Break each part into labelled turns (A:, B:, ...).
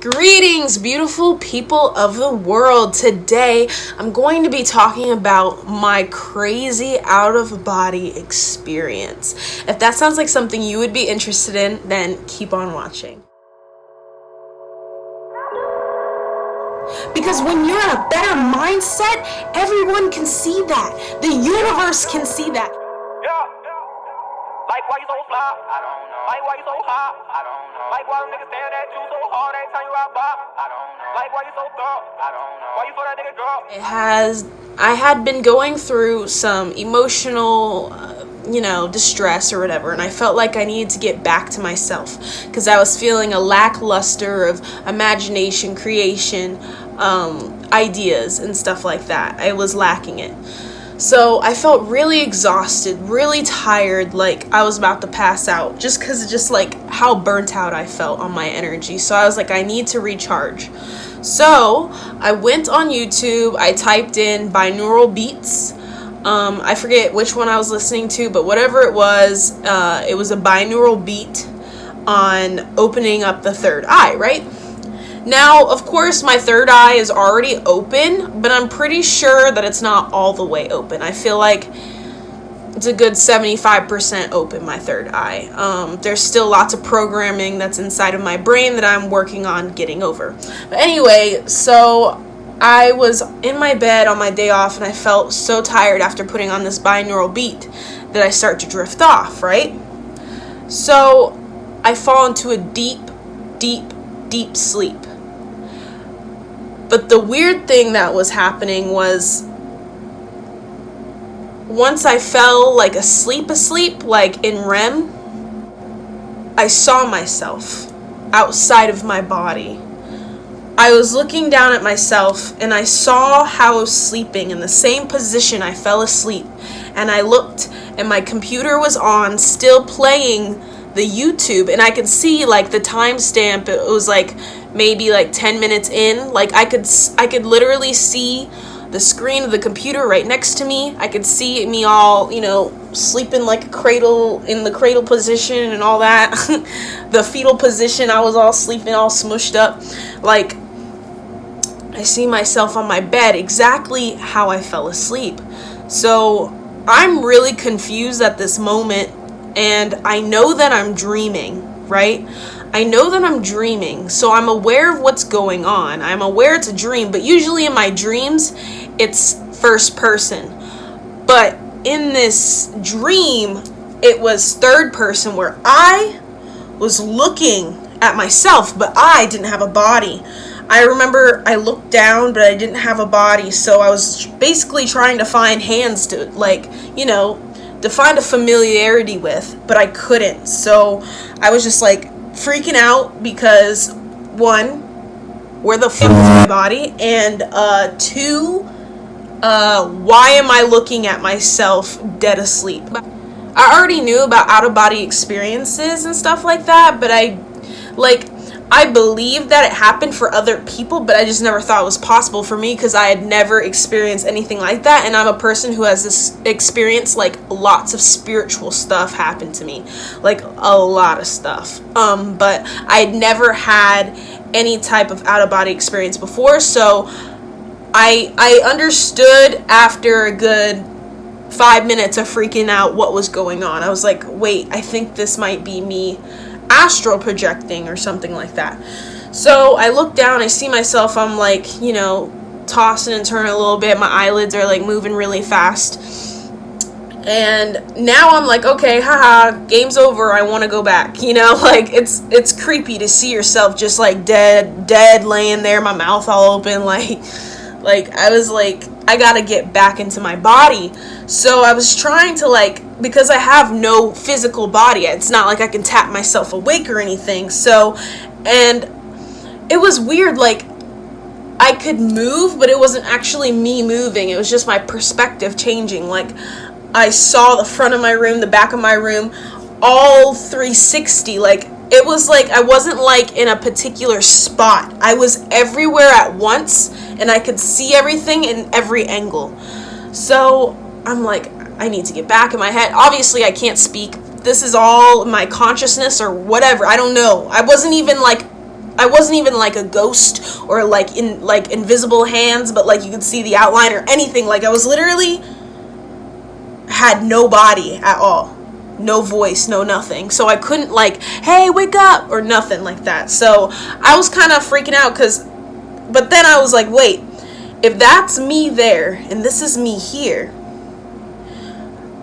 A: Greetings, beautiful people of the world. Today, I'm going to be talking about my crazy out-of-body experience. If that sounds like something you would be interested in, then keep on watching. Because when you're in a better mindset, everyone can see that. The universe can see that.
B: Like, why you so fly? I don't know. Like, why you so hot? I don't know. Like, why them niggas staring at you so hard every time you rap bop? I don't know. Like, why you so thug? I don't know. Why you for that nigga girl?
A: I had been going through some emotional, distress or whatever, and I felt like I needed to get back to myself because I was feeling a lackluster of imagination, creation, ideas, and stuff like that. I was lacking it. So I felt really exhausted, really tired, like I was about to pass out just because of just like how burnt out I felt on my energy. So I was like, I need to recharge. So I went on YouTube, I typed in binaural beats. I forget which one I was listening to, but whatever it was a binaural beat on opening up the third eye, right? Now, of course, my third eye is already open, but I'm pretty sure that it's not all the way open. I feel like it's a good 75% open, my third eye. There's still lots of programming that's inside of my brain that I'm working on getting over. But anyway, so I was in my bed on my day off, and I felt so tired after putting on this binaural beat that I start to drift off, right? So I fall into a deep, deep, deep sleep. But the weird thing that was happening was once I fell like asleep, like in REM, I saw myself outside of my body. I was looking down at myself and I saw how I was sleeping in the same position I fell asleep. And I looked and my computer was on, still playing the YouTube, and I could see like the timestamp. It was like maybe like 10 minutes in. Like I could literally see the screen of the computer right next to me. I could see me all, sleeping like a cradle, in the cradle position and all that. The fetal position, I was all sleeping, all smushed up. Like I see myself on my bed exactly how I fell asleep. So I'm really confused at this moment. And I know that I'm dreaming, right? I know that I'm dreaming, so I'm aware of what's going on. I'm aware it's a dream, but usually in my dreams, it's first person. But in this dream, it was third person, where I was looking at myself, but I didn't have a body. I remember I looked down, but I didn't have a body, so I was basically trying to find hands to, to find a familiarity with, but I couldn't. So I was just like freaking out because one, where the fuck is my body? And two, why am I looking at myself dead asleep? I already knew about out-of-body experiences and stuff like that, but I believe that it happened for other people, but I just never thought it was possible for me because I had never experienced anything like that. And I'm a person who has this experience, like lots of spiritual stuff happened to me, like a lot of stuff. But I had never had any type of out-of-body experience before. So I understood after a good 5 minutes of freaking out what was going on. I was like, wait, I think this might be me astral projecting or something like that. So I look down, I see myself, I'm like, tossing and turning a little bit. My eyelids are like moving really fast. And now I'm like, okay, haha, game's over. I want to go back. Like it's creepy to see yourself just like dead laying there, my mouth all open, like I was like, I gotta get back into my body. So I was trying to because I have no physical body, it's not like I can tap myself awake or anything. So, and it was weird, like I could move, but it wasn't actually me moving. It was just my perspective changing. Like I saw the front of my room, the back of my room, all 360. Like it was like I wasn't like in a particular spot. I was everywhere at once, and I could see everything in every angle. So I'm like, I need to get back in my head. Obviously, I can't speak. This is all my consciousness or whatever. I don't know. I wasn't even like I wasn't even like a ghost or like in like invisible hands, but like you could see the outline or anything. Like I was literally had no body at all, no voice, no nothing. So I couldn't like, hey, wake up or nothing like that. So I was kind of freaking out but then I was like, wait, if that's me there and this is me here,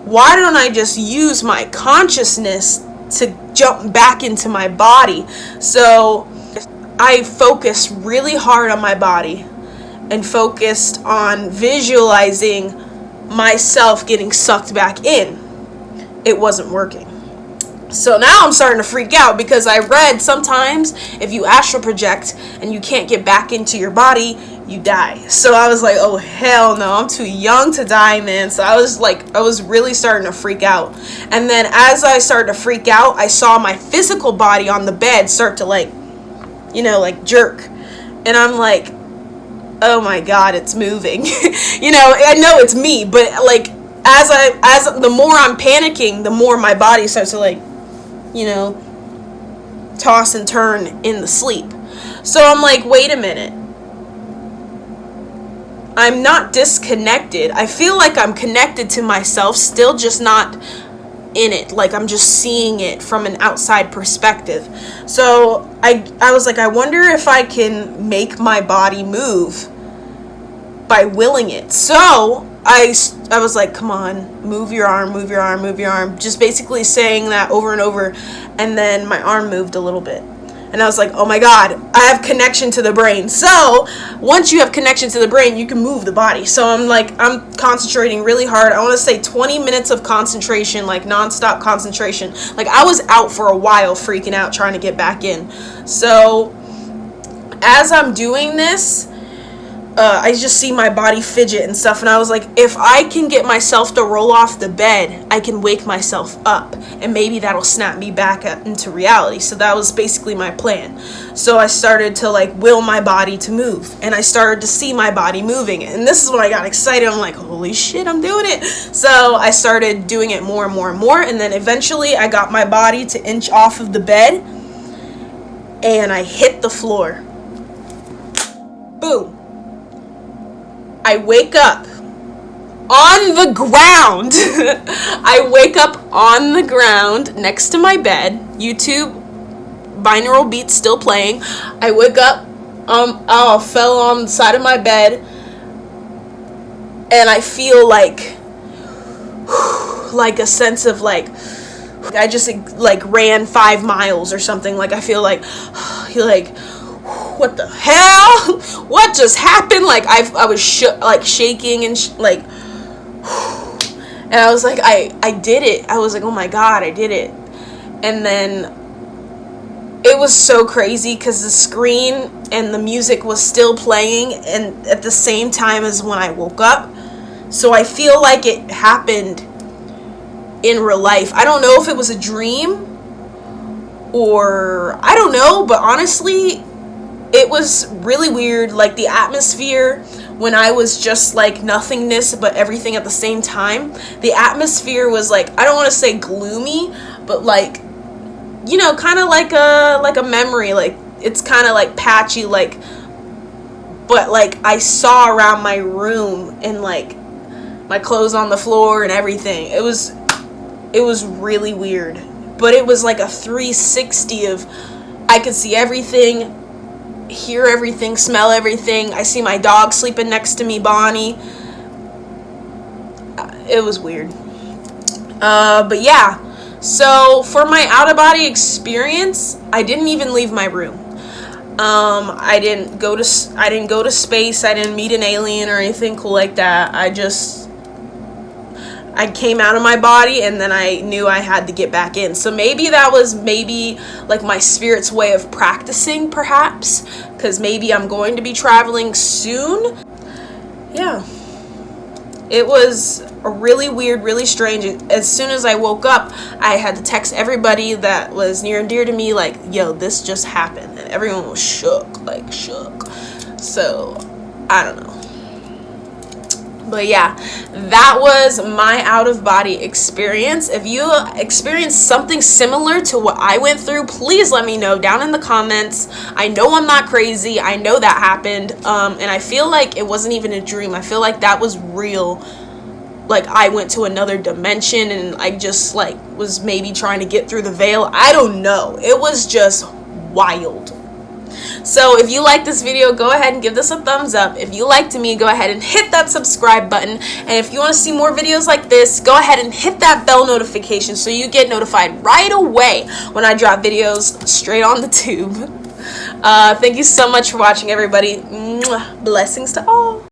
A: why don't I just use my consciousness to jump back into my body? So I focused really hard on my body and focused on visualizing myself getting sucked back in. It wasn't working. So now I'm starting to freak out because I read sometimes if you astral project and you can't get back into your body, you die. So I was like, oh hell no, I'm too young to die, man. So I was really starting to freak out. And then as I started to freak out, I saw my physical body on the bed start to like jerk. And I'm like, oh my god, it's moving. I know it's me, but like as the more I'm panicking, the more my body starts to like, toss and turn in the sleep. So I'm like, wait a minute. I'm not disconnected. I feel like I'm connected to myself, still just not in it. Like I'm just seeing it from an outside perspective. So I was like, I wonder if I can make my body move by willing it. So I was like, come on, move your arm, move your arm, move your arm. Just basically saying that over and over. And then my arm moved a little bit. And I was like, oh my god, I have connection to the brain. So once you have connection to the brain, you can move the body. So I'm concentrating really hard. I want to say 20 minutes of concentration, like nonstop concentration. Like I was out for a while freaking out trying to get back in. So as I'm doing this, I just see my body fidget and stuff, and I was like, if I can get myself to roll off the bed, I can wake myself up, and maybe that'll snap me back into reality. So that was basically my plan. So I started to like will my body to move, and I started to see my body moving, and this is when I got excited. I'm like, holy shit, I'm doing it. So I started doing it more and more and more, and then eventually I got my body to inch off of the bed, and I hit the floor. Boom. I wake up on the ground. I wake up on the ground next to my bed. YouTube binaural beats still playing. I wake up. I fell on the side of my bed, and I feel like a sense of like I just like ran 5 miles or something. Like I feel like what the hell? What just happened? Like I was shaking and and I was like, I did it. I was like, oh my god, I did it. And then it was so crazy because the screen and the music was still playing, and at the same time as when I woke up. So I feel like it happened in real life. I don't know if it was a dream or I don't know, but honestly, it was really weird. Like the atmosphere when I was just like nothingness but everything at the same time, the atmosphere was like, I don't want to say gloomy, but like, kind of like a memory. Like it's kind of like patchy, like, but like I saw around my room and like my clothes on the floor and everything. It was really weird, but it was like a 360 of I could see everything, hear everything, smell everything. I see my dog sleeping next to me, Bonnie. It was weird. But yeah. So for my out-of-body experience, I didn't even leave my room. I didn't go to space. I didn't meet an alien or anything cool like that. I came out of my body, and then I knew I had to get back in. So maybe that was like my spirit's way of practicing, perhaps, because maybe I'm going to be traveling soon. Yeah. It was really weird, really strange. As soon as I woke up, I had to text everybody that was near and dear to me, like, yo, this just happened. And everyone was shook. So, I don't know. But yeah, that was my out-of-body experience. If you experienced something similar to what I went through, please let me know down in the comments. I know I'm not crazy. I know that happened. And I feel like it wasn't even a dream. I feel like that was real. Like, I went to another dimension and I just, like, was maybe trying to get through the veil. I don't know. It was just wild. So if you like this video, go ahead and give this a thumbs up. If you liked me, go ahead and hit that subscribe button. And if you want to see more videos like this, go ahead and hit that bell notification so you get notified right away when I drop videos straight on the tube. Thank you so much for watching, everybody. Mwah. Blessings to all.